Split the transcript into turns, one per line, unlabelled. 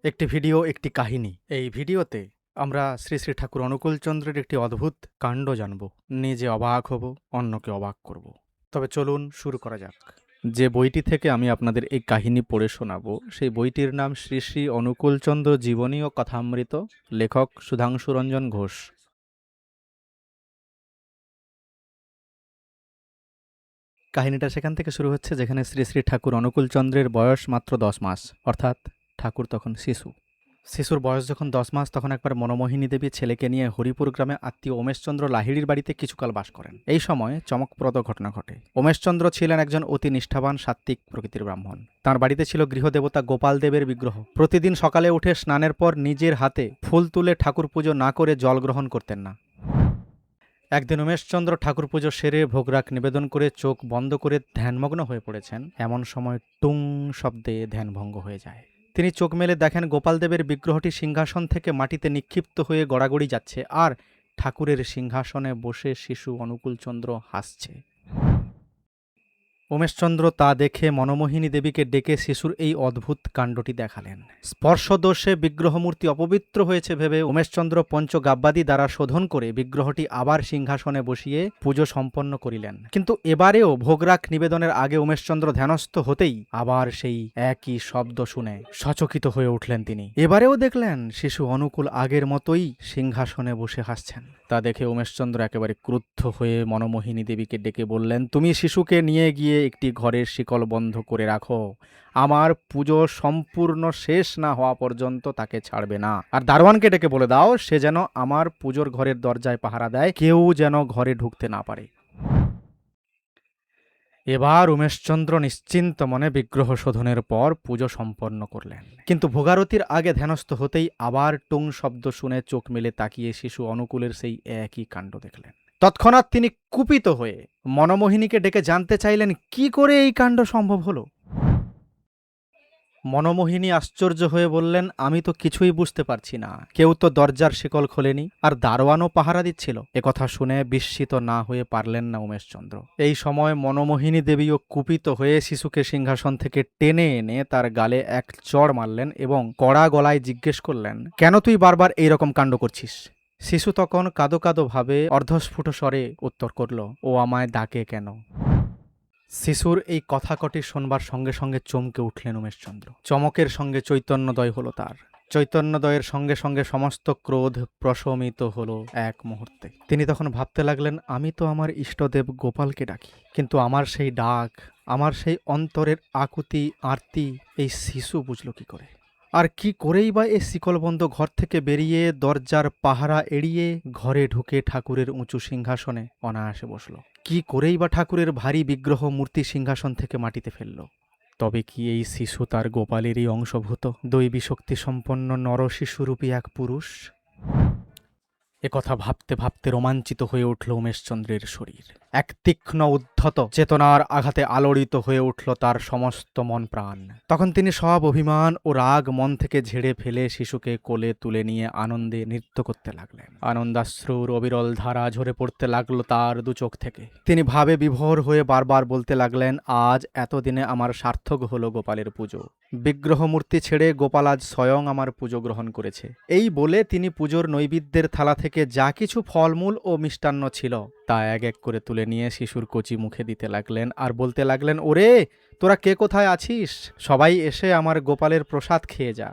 একটি ভিডিও, একটি কাহিনী। এই ভিডিওতে আমরা শ্রী শ্রী ঠাকুর অনুকূলচন্দ্রের একটি অদ্ভুত কাণ্ড জানব। নিজে অবাক হব, অন্যকে অবাক করব। তবে চলুন শুরু করা যাক। যে বইটি থেকে আমি আপনাদের এই কাহিনী পড়ে শোনাবো, সেই বইটির নাম শ্রী শ্রী অনুকূলচন্দ্র জীবনী ও কথামৃত, লেখক সুধাংশুরঞ্জন ঘোষ। কাহিনীটা সেখান থেকে শুরু হচ্ছে যেখানে শ্রী শ্রী ঠাকুর অনুকূলচন্দ্রের বয়স মাত্র 10 মাস, অর্থাৎ ঠাকুর তখন শিশু। শিশুর বয়স যখন 10 মাস, তখন একবার মনোমোহিনী দেবী ছেলেকে নিয়ে হরিপুর গ্রামে আত্মীয় উমেশচন্দ্র লাহিড়ির বাড়িতে কিছুকাল বাস করেন। এই সময় চমকপ্রদ ঘটনা ঘটে। উমেশচন্দ্র ছিলেন একজন অতি নিষ্ঠাবান সাত্ত্বিক প্রকৃতির ব্রাহ্মণ। তার বাড়িতে ছিল গৃহদেবতা গোপাল দেবের বিগ্রহ। প্রতিদিন সকালে উঠে স্নানের পর নিজের হাতে ফুল তুলে ঠাকুর পুজো না করে জল গ্রহণ করতেন না। একদিন উমেশচন্দ্র ঠাকুর পুজো সেরে ভোগরাগ নিবেদন করে চোখ বন্ধ করে ধ্যানমগ্ন হয়ে পড়েছেন। এমন সময় টুং শব্দে ধ্যানভঙ্গ হয়ে যায়। তিনি চোখ মেলে দেখেন গোপালদেবের বিগ্রহটি সিংহাসন থেকে মাটিতে নিক্ষিপ্ত হয়ে গড়াগড়ি যাচ্ছে, আর ঠাকুরের সিংহাসনে বসে শিশু অনুকূলচন্দ্র হাসছে। উমেশচন্দ্র তা দেখে মনোমোহিনী দেবীকে ডেকে শিশুর এই অদ্ভুত কাণ্ডটি দেখালেন। স্পর্শদোষে বিগ্রহমূর্তি অপবিত্র হয়েছে ভেবে উমেশচন্দ্র পঞ্চগাব্বাদি দ্বারা শোধন করে বিগ্রহটি আবার সিংহাসনে বসিয়ে পুজো সম্পন্ন করিলেন। কিন্তু এবারেও ভোগরাগ নিবেদনের আগে উমেশচন্দ্র ধ্যানস্থ হতেই আবার সেই একই শব্দ শুনে সচকিত হয়ে উঠলেন তিনি। এবারেও দেখলেন শিশু অনুকূল আগের মতোই সিংহাসনে বসে হাসছেন। তা দেখে উমেশচন্দ্র একেবারে ক্রুদ্ধ হয়ে মনোমোহিনী দেবীকে ডেকে বললেন, তুমি শিশুকে নিয়ে গিয়ে একটি ঘরের শিকল বন্ধ করে রাখো। আমার পুজো সম্পূর্ণ শেষ না হওয়া পর্যন্ত তাকে ছাড়বে না। আর দারোয়ানকে ডেকে বলে দাও সে যেন আমার পুজোর ঘরের দরজায় পাহারা দেয়, কেউ যেন ঘরে ঢুকতে না পারে। এবার উমেশচন্দ্র নিশ্চিন্ত মনে বিগ্রহ শোধনের পর পুজো সম্পন্ন করলেন। কিন্তু ভোগারতির আগে ধ্যানস্থ হতেই আবার টুং শব্দ শুনে চোখ মেলে তাকিয়ে শিশু অনুকূলের সেই একই কাণ্ড দেখলেন। তৎক্ষণাৎ তিনি কুপিত হয়ে মনোমোহিনীকে ডেকে জানতে চাইলেন কি করে এই কাণ্ড সম্ভব হলো। মনোমোহিনী আশ্চর্য হয়ে বললেন, আমি তো কিছুই বুঝতে পারছি না, কেউ তো দরজার শিকল খোলেনি, আর দারোয়ানও পাহারা দিচ্ছিল। একথা শুনে বিস্মিত না হয়ে পারলেন না উমেশচন্দ্র। এই সময় মনোমোহিনী দেবীও কুপিত হয়ে শিশুকে সিংহাসন থেকে টেনে এনে তার গালে এক চড় মারলেন এবং কড়া গলায় জিজ্ঞেস করলেন, কেন তুই বারবার এইরকম কাণ্ড করছিস? শিশু তখন কাঁদো কাঁদো ভাবে অর্ধস্ফুট স্বরে উত্তর করল, ও আমায় ডাকে কেন? শিশুর এই কথা কটি শোনবার সঙ্গে সঙ্গে চমকে উঠলেন উমেশচন্দ্র। চমকের সঙ্গে চৈতন্যদয় হলো তার। চৈতন্যদয়ের সঙ্গে সঙ্গে সমস্ত ক্রোধ প্রশমিত হলো এক মুহূর্তে। তিনি তখন ভাবতে লাগলেন, আমি তো আমার ইষ্টদেব গোপালকে ডাকি, কিন্তু আমার সেই ডাক, আমার সেই অন্তরের আকুতি আরতি এই শিশু বুঝল কি করে? আর কি করেই বা এ শিকলবন্ধ ঘর থেকে বেরিয়ে দরজার পাহারা এড়িয়ে ঘরে ঢুকে ঠাকুরের উঁচু সিংহাসনে অনায়াসে বসল? কি করেই বা ঠাকুরের ভারী বিগ্রহ মূর্তি সিংহাসন থেকে মাটিতে ফেলল? তবে কি এই শিশু তার গোপালেরই অংশভূত, দৈবী শক্তি সম্পন্ন নরশিশুরূপী এক পুরুষ? একথা ভাবতে ভাবতে রোমাঞ্চিত হয়ে উঠল উমেশচন্দ্রের শরীর। এক তীক্ষ্ণ উদ্ধত চেতনার আঘাতে আলোড়িত হয়ে উঠল তার সমস্ত মন প্রাণ। তখন তিনি সব অভিমান ও রাগ মন থেকে ঝেড়ে ফেলে শিশুকে কোলে তুলে নিয়ে আনন্দে নৃত্য করতে লাগলেন। আনন্দাশ্রুর অবিরল ধারা ঝরে পড়তে লাগলো তার দু চোখ থেকে। তিনি ভাবে বিভোর হয়ে বারবার বলতে লাগলেন, আজ এতদিনে আমার সার্থক হলো গোপালের পুজো। বিগ্রহ মূর্তি ছেড়ে গোপাল আজ স্বয়ং আমার পুজো গ্রহণ করেছে। এই বলে তিনি পুজোর নৈবেদ্যের থালা থেকে যা কিছু ফলমূল ও মিষ্টান্ন ছিল তা এক এক করে তুলে নিয়ে শিশুর কচি মুখে দিতে লাগলেন আর বলতে লাগলেন, ওরে তোরা কে কোথায় আছিস, সবাই এসে আমার গোপালের প্রসাদ খেয়ে যা।